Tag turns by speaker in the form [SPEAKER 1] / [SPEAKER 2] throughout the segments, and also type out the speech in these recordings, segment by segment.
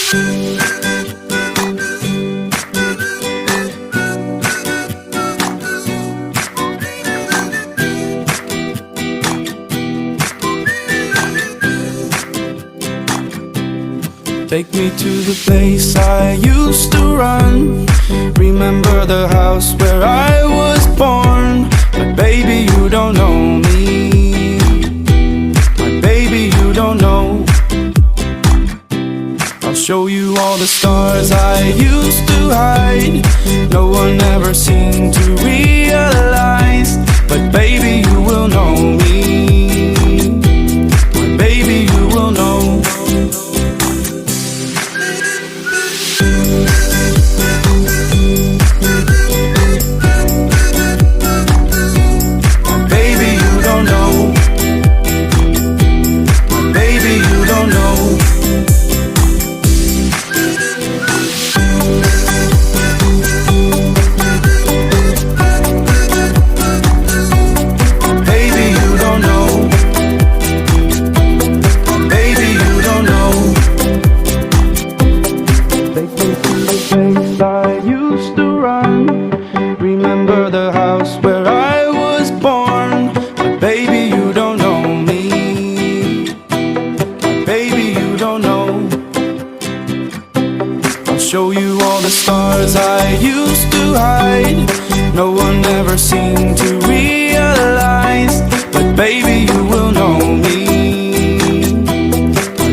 [SPEAKER 1] Take me to the place I used to run. Remember the house where I was born. But baby, you don't know me. My baby, you don't know. I'll show you all the stars I used to hide. No one ever seemed to realize. But baby, you will know me. My baby, you will know. Remember the house where I was born. But baby, you don't know me. Baby, you don't know. I'll show you all the stars I used to hide. No one ever seemed to realize. But baby, you will know me.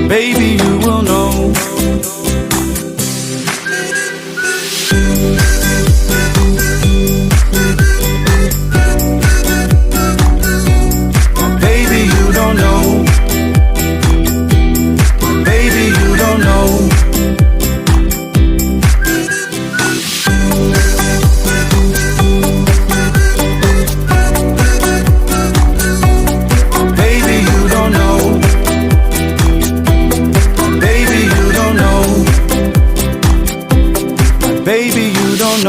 [SPEAKER 1] Baby, you will know. Baby, you don't know. Baby, you don't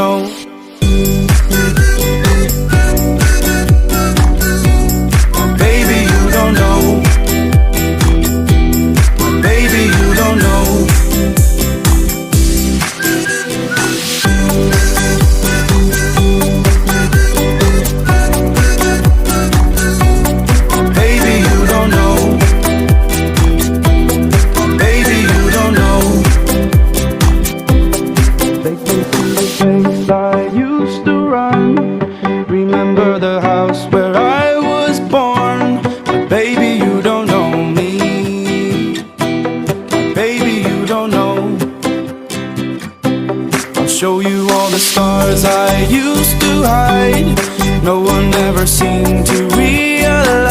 [SPEAKER 1] know. Baby, you don't know. Baby, you don't know. Baby, you don't know. Place I used to run. Remember the house where I was born. But baby, you don't know me. Baby, you don't know. I'll show you all the stars I used to hide. No one ever seemed to realize.